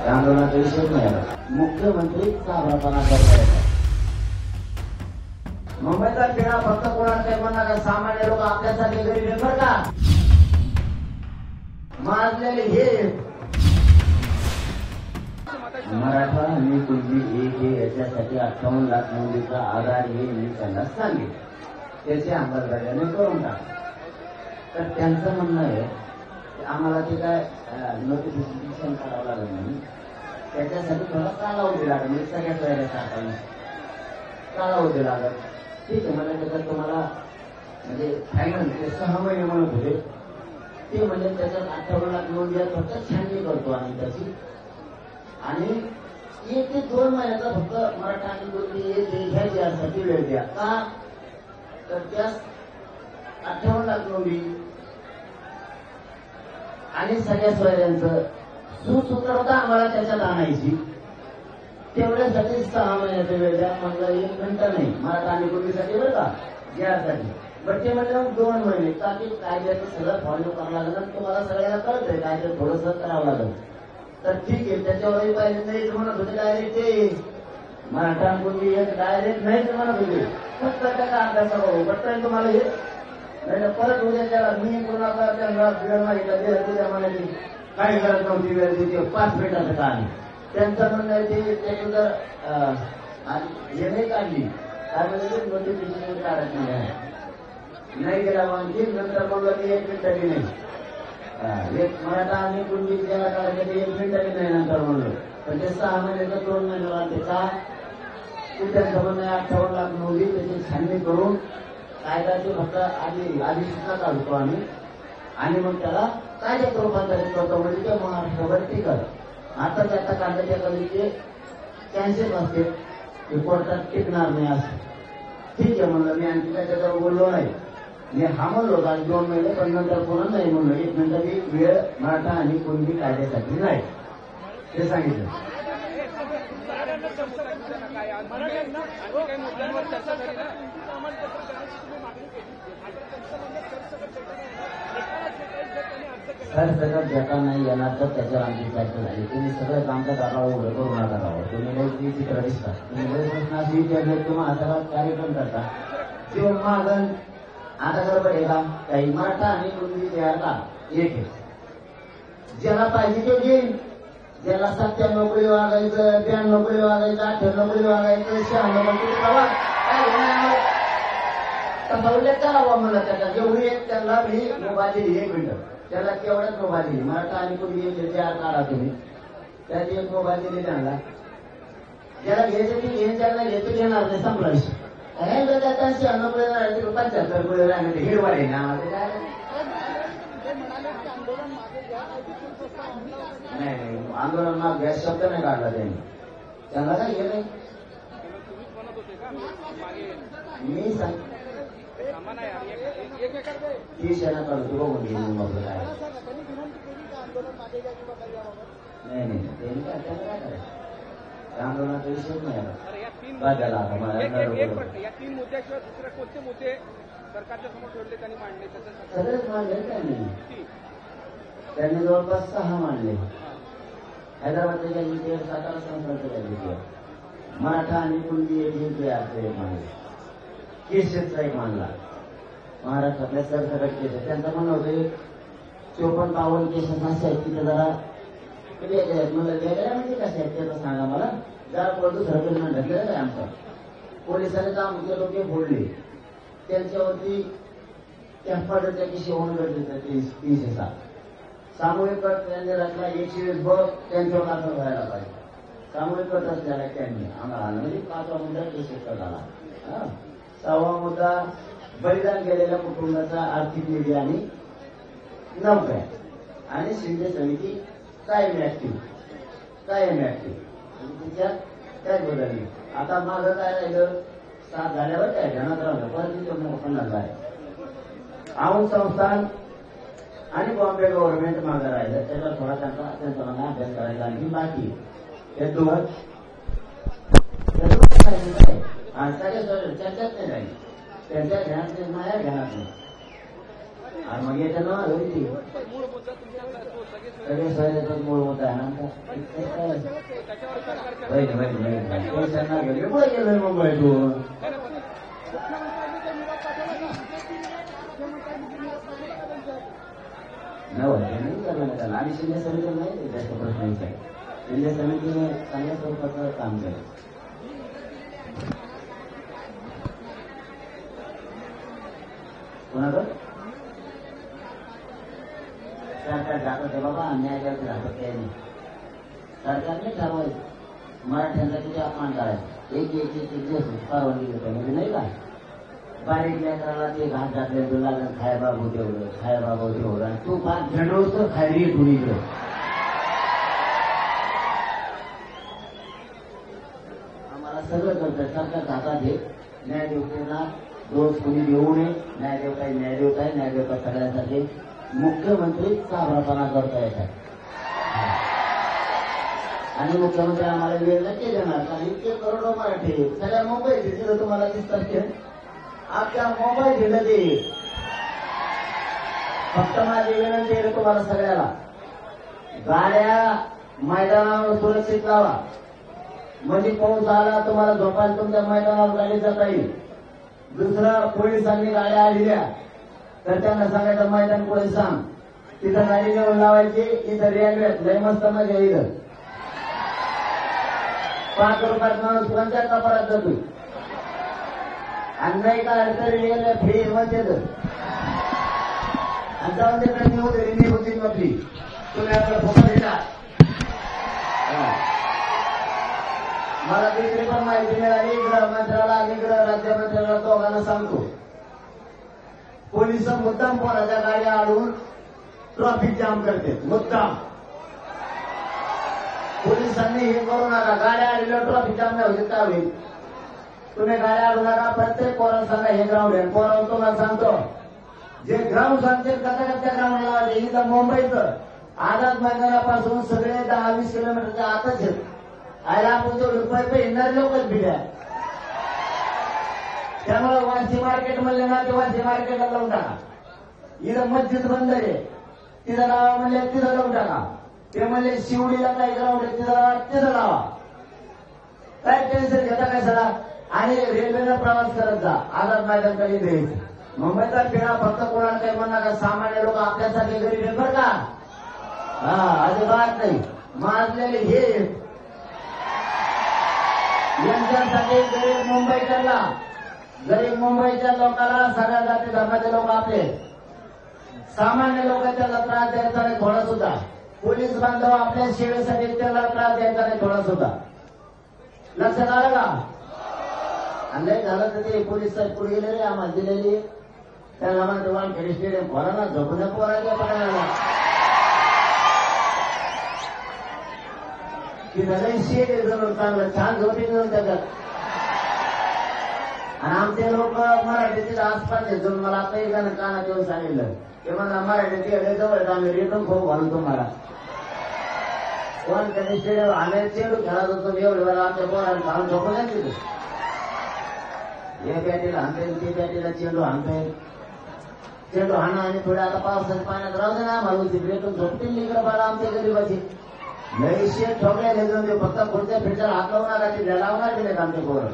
आंदोलनाचा विषय नाही. मुख्यमंत्री चाभरापणा करतायत. मुंबईचा पिढा फक्त कोणाकडे म्हणणार सामान्य लोक आपल्यासाठी गरीब आहे बरं का. मारलेले हे मराठा आणि कुणबी हे याच्यासाठी 58 लाख नोंदीचा आधार हे मी त्यांना सांगितलं. त्याची अंमलबजावणी करून टाक. तर त्यांचं म्हणणं आहे की आम्हाला ते काय नोटिफिकेशन करावं लागेल म्हणून त्याच्यासाठी थोडा कालावधी लागेल. म्हणजे सगळ्याच वेळेला टाकायला कालावधी लागेल. ठीक आहे मला त्याच्यात तुम्हाला म्हणजे फायनल ते 6 महिने म्हणत होते. ते म्हणजे त्याच्यात 58 लाख नोंदी फक्त छाननी करतो आम्ही त्याची. आणि 1 ते 2 महिन्याचा फक्त मराठा आणि कुणबी घ्यायची यासाठी वेळ द्या. का तर त्या 58 लाख नोंदी आणि सगळ्या सोयऱ्यांचं सुसूत्रता आम्हाला त्याच्यात आणायची. तेवढ्यासाठी 6 महिन्याचा वेळ द्या. म्हणलं 1 मिनिटं नाही मराठा आणि कुणबीसाठी बरं का घ्यासाठी. बट ते म्हणलं 2 महिने का की कायद्याचं सगळं फॉलो करावं लागलं. तुम्हाला सगळ्याला कळत आहे कायद्यात थोडंसं करावं लागलं. तर ठीक आहे त्याच्यावरही पाहिजे नाही म्हणत होते. डायरेक्ट ते मराठा कुणबी डायरेक्ट नाहीच म्हणत होते. फक्त त्याचा अभ्यास करू बट तुम्हाला हे नाही परत उद्या त्याला मी कोणाला त्यांना वेळ मागितला उद्या म्हणाली काही गरज नव्हती वेळ देते 5 मिनिटाचं काम. त्यांचं म्हणणं आहे ते त्याची जर हे नाही काढली काय म्हणजे नोटिफिकेशन काढत नाही गेला आणखी नंतर म्हणलं की 1 मिनिटही नाही. एक मराठा आणि कुणबी ज्याला काढायचं 1 मिनिटही नाही नंतर म्हणलं. पण ते 6 महिन्याचं 2 महिने लागते का त्यांचं म्हणणं आहे 58 लाख नोंदी त्याची छाननी करून कायद्याची फक्त अधिसूचना काढतो आम्ही आणि मग त्याला कायद्यात रूपांतरित करतो. म्हणजे ते महाराष्ट्रावर टिकत. आता त्याचा काढण्याच्या कधी ते कॅन्सल असते ते कोर्टात टिकणार नाही असं. ठीक आहे म्हणलं मी आणखी त्याच्याजवळ बोललो नाही. मी हा म्हणलो होता 2 महिने पण नंतर पुन्हा नाही म्हणलं 1 मिनिटाची वेळ मराठा आणि कुणबी कायद्यासाठी नाही ते सांगितलं. सगळं डेटा नाही येणार तर त्याच्यावर आमची चर्चा झाली. तुम्ही सगळं कामकाज दाखवा उघडं करू नका राहावं. तुम्ही लई चित्र दिसता. तुम्ही तुम्हाला हाताला कार्यक्रम करता किंवा मागण आता बरोबर आहे का काही मराठा आणि कुणबी द्यायला एक आहे. ज्याला पाहिजे ते घेईल. ज्याला 97 नोकरी वागायचं 92 नोकरी वागायचं 98 नोकरी वागायचं 96 नोकरी प्रवास काय घेणार तसा उल्लेख करावा मला त्याचा. जेवढी एक त्यांना मी मोबाईल दिली 1 मिनिट त्याला केवढ्याच मोबाईल दिली. मराठा आणि कुणबी काढा तुम्ही त्याची एक मोबाईल दिली त्यांना. ज्याला घ्यायचं ती घेऊन त्यांना घेतो घेणार नाही संपला विषय. काय त्याच्या 96 पुढे राहिले 75 पुढे राहिले हिरवाड आहे ना नाही आंदोलन माग गॅस शब्द नाही काढला त्यांनी. त्यांना काय हे नाही मी सांग ती शेणा काढतो बघून घेऊन मग काय नाही त्यांनी काय त्यांना काय करायचं आंदोलनाचा विषय नाही. या 3 मुद्द्याशिवाय दुसरे कोणते मुद्दे सरकारच्या समोर ठेवले त्यांनी मांडले सगळेच मांडले त्यांनी जवळपास 6 मांडले. हैदराबादच्या गॅलरीचे 17 संस्थांच्या गॅलरीचे मराठा आणि कुणबी एक मांडले. केसेसचा एक मांडला महाराष्ट्रातल्या सरसकट केसेस. त्यांचं म्हणणं होतं 54-52 केसेस असे आहेत तिथे जरा म्हणलं वेगळ्या म्हणजे कसे आहेत त्याचं सांगा मला. जरा पुढे दुसरं पेमेंट ढकलेलं आहे आमचं. पोलिसांनी काम केलं ते फोडले त्यांच्यावरती त्या किशी होऊन गरजेचं 307 सामूहिक कट त्यांनी रचला 120 बघ त्यांच्यावर दाखल व्हायला पाहिजे. सामूहिक कट असल्याला त्यांनी आम्हाला म्हणजे 5वा मुद्दा केसेस कट आला. 6वा मुद्दा बलिदान केलेल्या कुटुंबाचा आर्थिक निधी आणि नोकऱ्या आणि शिंदे समिती कायम ऍक्टिव्ह त्याच्यात काय बदलली. आता माझं काय राहिलं 7 झाल्यावर काय ध्यानात राहिलं परत 50 आहे. औंध संस्थान आणि बॉम्बे गव्हर्नमेंट मागं राहिलं. त्याचा थोडा त्यांचा मला अभ्यास करायचा आणि बाकी हे दोन सगळे चर्चाच नाही राहील. त्यांच्या ध्यानात नाही माझ्या ध्यानात नाही. आणि मग येतं ना घरी ती मूळ मुद्दा तुमचा तो सगळे सगळे सोयऱ्याचा मूळ होता आहे ना त्याच्यावर सरकारच्या पुढे गेलोय मुंबईतून नाही करणार त्याला आणि शिंदे समिती नाही जास्त प्रश्न विचार शिंदे समितीने चांगल्या स्वरूपाचं काम केलं. कोणाकडं सरकार जात होते बाबा अन्याय करत राहत काही नाही. सरकारने ठरवायचं मराठ्यांचा किती अपमान करायचा एक दिवस परवानगी देतो म्हणजे नाही का बारीक लेकराला ते घास घातले तुला खायबाबू तेवढं खायबाबू तेवढं आणि तू फार झेंडवतो खायली कुणीकडे आम्हाला सगळं करतं सरकार हातात आहे. न्यायदेवतेला दोष कुणी देऊ नये. न्यायदेवता न्यायदेवता आहे. न्यायदेवता सगळ्यांसाठी मुख्यमंत्री चाभरापणा करता येतात आणि मुख्यमंत्री आम्हाला वेळ नक्की देणार कारण इतके करोडो मराठी सगळ्या मुंबईत तिथं तुम्हाला दिसतात की आपल्या मुंबई जिल्ह्यात फक्त माझी विनंती आहे तुम्हाला सगळ्याला गाड्या मैदानावर सुरक्षित लावा म्हणजे पाऊस आला तुम्हाला झोपायला तुमच्या मैदानावर गाडी जाता येईल. दुसरं पोलिसांनी गाड्या आलेल्या तर त्यांना सांगायचं मैदान पुढे सांग तिथं गाडी नेऊन लावायची इथं रेल्वेत लय मस्त मजा येईल. 5 रुपयात माणूस कोणत्या कपारात जातो आणि नाही काय तरी रेल्वे फ्री म्हणते आणि जाऊन तिकडे निघू होती आपली तुम्ही आपल्याला फोटो देणार. मला दुसरी पण माहिती मिळाली गृहमंत्र्याला आणि गृह राज्यमंत्र्याला दोघांना सांगतो पोलिस मुद्दाम कोणाच्या गाड्या अडवून ट्रॅफिक जाम करते मुद्दाम. पोलिसांनी हे करू नका गाड्या आलेल्या ट्रॅफिक जाम नाही होते काय होईल तुम्ही गाड्या अडवू नका. प्रत्येक पोराला सांगा हे ग्राउंड आहे पोराला तुम्हाला सांगतो जे ग्राउंड सांगते कथा ग्राउंड लावायचे इथं मुंबईचं आझाद मैदानापासून सगळे 10-20 किलोमीटरच्या आतच आहेत. आयला आपण तो रुपये येणारे लोकच भिड्या त्यामुळे वाशी मार्केट म्हणले ना ते वाशी मार्केटला लावून टाका. इथं मस्जिद बंद आहे तिथं लावा म्हणले तिथं लावून टाका. ते म्हणले शिवडीला काय ग्राउंड आहे तिथं लावा. काय टेन्शन घेता काय सगळा आणि रेल्वेनं प्रवास करत जा आझाद मैदानकडे द्यायचं. मुंबईचा पिढा फक्त कोणाला काही म्हणणार का सामान्य लोक आपल्यासाठी गरीब आहेत बरं का. हा अजिबात नाही मारलेले हे यांच्यासाठी गरीब मुंबईच्या लोकांना सगळ्या जाती धर्माचे लोक आपले सामान्य लोक त्याला त्रास द्यायचा नाही थोडा सुद्धा. पोलीस बांधव आपल्या सेवेसाठी त्याला त्रास द्यायचा नाही थोडा सुद्धा. लक्षात आलं का. आणि झालं तर ते पोलीस साहेब पुढे गेले रे आम्हाला दिलेली त्याला म्हणतो वानखेडे स्टेडियम खोला ना झोपून पोराच्या पडायला की झालं शेट जरूर चांगलं छान झोपी मिळून त्याच्यात. आणि आमचे लोक मराठीतील आसपास येऊन मला आता एक जण कानात येऊन सांगितलं की मला मराठीचे जवळ आम्ही रिटर्न खूप घालून तुम्हाला कोण कधी स्टेडियम आम्ही चेंडू खेळत होतो एवढे वेळा आमच्या पोरांना खाऊन झोपू द्या तिथे हे बॅटीला हाणते ते बॅटीला चेंडू हाणते चेंडू हाणं आणि थोड्या आता पावसाच्या पाण्यात राहू दे ना आम्हाला रेटून झोपतील निकडे बाळा आमच्या गरीबाची लई शेत ठोकल्या घेऊन ते फक्त पुढच्या फिरच्या हात लावणार ते लावणार की नाहीत आमचे पोरं.